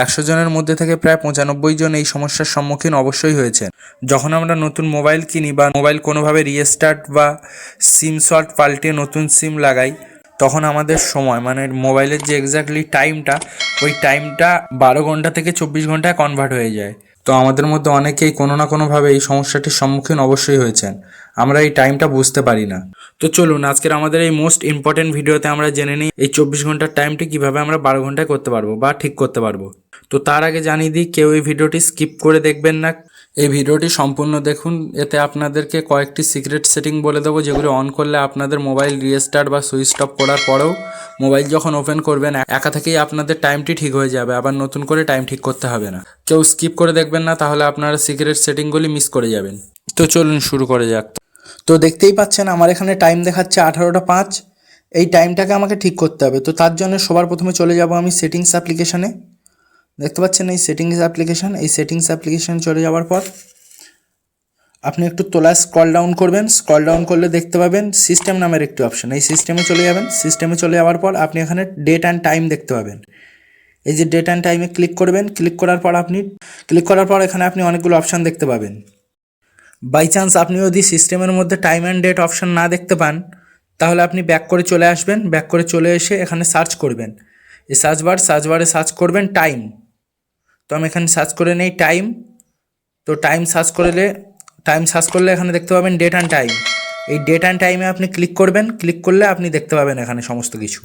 100 জনের মধ্যে থেকে প্রায় 95 জন এই সমস্যার সম্মুখীন অবশ্যই হয়েছেন। যখন আমরা নতুন মোবাইল কিনি বা মোবাইল কোনোভাবে রিস্টার্ট বা সিম শর্ট পাল্টে নতুন সিম লাগাই, তখন আমাদের সময় মানে মোবাইলের যে এক্স্যাক্টলি টাইমটা, ওই টাইমটা 12 ঘন্টা থেকে 24 ঘন্টায় কনভার্ট হয়ে যায়। তো আমাদের মধ্যে অনেকেই কোনো না কোনোভাবে এই সমস্যাটির সম্মুখীন অবশ্যই হয়েছেন। আমরা এই টাইমটা বুঝতে পারি না। তো চলুন আজকের আমাদের এই মোস্ট ইম্পর্টেন্ট ভিডিওতে আমরা জেনে নিই এই 24 ঘন্টার টাইমটি কীভাবে আমরা 12 ঘন্টায় করতে পারবো বা ঠিক করতে পারবো। তো তার আগে জানিয়ে দিই, কেউ এই ভিডিওটি স্কিপ করে দেখবেন না। এই ভিডিওটি সম্পূর্ণ দেখুন, এতে আপনাদেরকে কয়েকটি সিক্রেট সেটিং বলে দেবো যেগুলো অন করলে আপনাদের মোবাইল রিস্টার্ট বা সুইচ অফ করার পরেও মোবাইল যখন ওপেন করবেন একা থেকেই আপনাদের টাইমটি ঠিক হয়ে যাবে, আবার নতুন করে টাইম ঠিক করতে হবে না। কেউ স্কিপ করে দেখবেন না, তাহলে আপনারা সিক্রেট সেটিংগুলি মিস করে যাবেন। তো চলুন শুরু করে যাক। তো দেখতেই পাচ্ছেন আমার এখানে টাইম দেখাচ্ছে 18টা 5। এই টাইমটাকে আমাকে ঠিক করতে হবে। তো তার জন্য সবার প্রথমে চলে যাব আমি সেটিংস অ্যাপ্লিকেশানে। দেখতে পাচ্ছেন এই সেটিংস অ্যাপ্লিকেশান। এই সেটিংস অ্যাপ্লিকেশান চলে যাওয়ার পর আপনি একটু তোলায় স্ক্রল ডাউন করবেন। স্ক্রল ডাউন করলে দেখতে পাবেন সিস্টেম নামের একটি অপশান। এই সিস্টেমে চলে যাবেন। সিস্টেমে চলে যাওয়ার পর আপনি এখানে ডেট অ্যান্ড টাইম দেখতে পাবেন। এই যে ডেট অ্যান্ড টাইমে ক্লিক করবেন। ক্লিক করার পর এখানে আপনি অনেকগুলো অপশান দেখতে পাবেন। বাই চান্স আপনি যদি সিস্টেমের মধ্যে টাইম অ্যান্ড ডেট অপশান না দেখতে পান, তাহলে আপনি ব্যাক করে চলে আসবেন। ব্যাক করে চলে এসে এখানে সার্চ করবেন। এই সার্চবারে সার্চ করবেন টাইম। তো আমি এখানে সার্চ করে নেই টাইম। তো টাইম সার্চ করলে এখানে দেখতে পাবেন ডেট অ্যান্ড টাইম। এই ডেট অ্যান্ড টাইমে আপনি ক্লিক করবেন। ক্লিক করলে আপনি দেখতে পাবেন এখানে সমস্ত কিছু।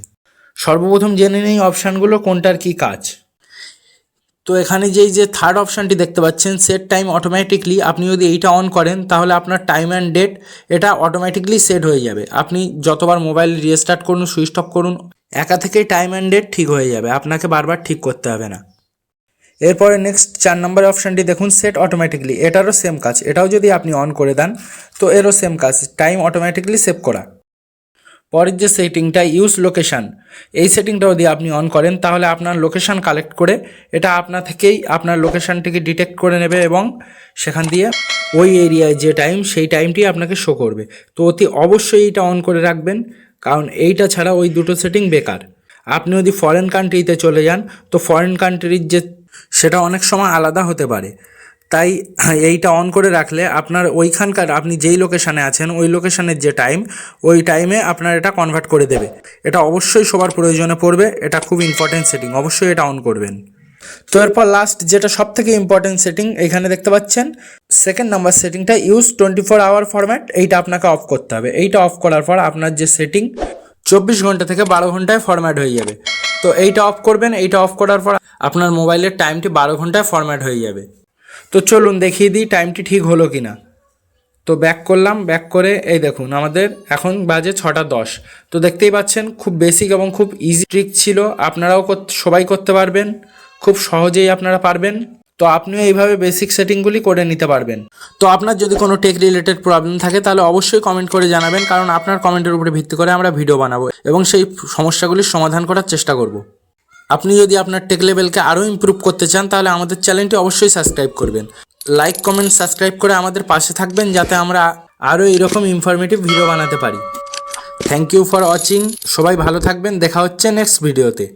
সর্বপ্রথম জেনে নেই অপশানগুলো কোনটার কী কাজ। তো এখানে যে থার্ড অপশানটি দেখতে পাচ্ছেন সেট টাইম অটোমেটিকলি, আপনি যদি এইটা অন করেন তাহলে আপনার টাইম অ্যান্ড ডেট এটা অটোমেটিকলি সেট হয়ে যাবে। আপনি যতবার মোবাইল রিস্টার্ট করুন, সুইচ অফ করুন, একা থেকেই টাইম অ্যান্ড ডেট ঠিক হয়ে যাবে, আপনাকে বারবার ঠিক করতে হবে না। এরপরে নেক্সট 4 নম্বর অপশানটি দেখুন সেট অটোমেটিকলি। এটারও সেম কাজ। এটাও যদি আপনি অন করে দেন তো এরও সেম কাজ, টাইম অটোমেটিকলি সেভ করা। পরের যে সেটিংটা ইউজ লোকেশান, এই সেটিংটা যদি আপনি অন করেন তাহলে আপনার লোকেশান কালেক্ট করে এটা আপনা থেকেই আপনার লোকেশানটিকে ডিটেক্ট করে নেবে এবং সেখান দিয়ে ওই এরিয়ায় যে টাইম সেই টাইমটি আপনাকে শো করবে। তো অতি অবশ্যই এটা অন করে রাখবেন, কারণ এইটা ছাড়া ওই দুটো সেটিং বেকার। আপনি যদি ফরেন কান্ট্রিতে চলে যান তো ফরেন কান্ট্রির যে সেটা অনেক সময় আলাদা হতে পারে, তাই এইটা অন করে রাখলে আপনার ওইখানকার আপনি যেই লোকেশানে আছেন ওই লোকেশানের যে টাইম, ওই টাইমে আপনার এটা কনভার্ট করে দেবে। এটা অবশ্যই সবার প্রয়োজনে পড়বে, এটা খুব ইম্পর্টেন্ট সেটিং, অবশ্যই এটা অন করবেন। তো এরপর লাস্ট যেটা সব থেকে ইম্পর্টেন্ট সেটিং এখানে দেখতে পাচ্ছেন সেকেন্ড নাম্বার সেটিংটা ইউজ 24 আওয়ার ফরম্যাট। এইটা আপনাকে অফ করতে হবে। এইটা অফ করার পর আপনার যে সেটিং 24 ঘন্টা থেকে 12 ঘন্টায় ফরম্যাট হয়ে যাবে। তো এইটা অফ করবেন। এইটা অফ করার পর আপনার মোবাইলের টাইমটি 12 ঘন্টায় ফরম্যাট হয়ে যাবে। তো চলুন দেখিয়ে দিই টাইমটি ঠিক হলো কি না। তো ব্যাক করলাম। ব্যাক করে এই দেখুন আমাদের এখন বাজে 6টা 10। তো দেখতেই পাচ্ছেন খুব বেসিক এবং খুব ইজি ট্রিক ছিল। আপনারাও সবাই করতে পারবেন, খুব সহজেই আপনারা পারবেন। তো আপনিও এইভাবে বেসিক সেটিংগুলি করে নিতে পারবেন। তো আপনার যদি কোনো টেক রিলেটেড প্রবলেম থাকে তাহলে অবশ্যই কমেন্ট করে জানাবেন, কারণ আপনার কমেন্টের উপরে ভিত্তি করে আমরা ভিডিও বানাবো এবং সেই সমস্যাগুলির সমাধান করার চেষ্টা করব। আপনি যদি আপনার টেক লেভেলকে আরও ইমপ্রুভ করতে চান তাহলে আমাদের চ্যানেলটি অবশ্যই সাবস্ক্রাইব করবেন। লাইক কমেন্ট সাবস্ক্রাইব করে আমাদের পাশে থাকবেন যাতে আমরা আরও এরকম ইনফরমেটিভ ভিডিও বানাতে পারি। Thank you for watching. সবাই ভালো থাকবেন। দেখা হচ্ছে নেক্সট ভিডিওতে।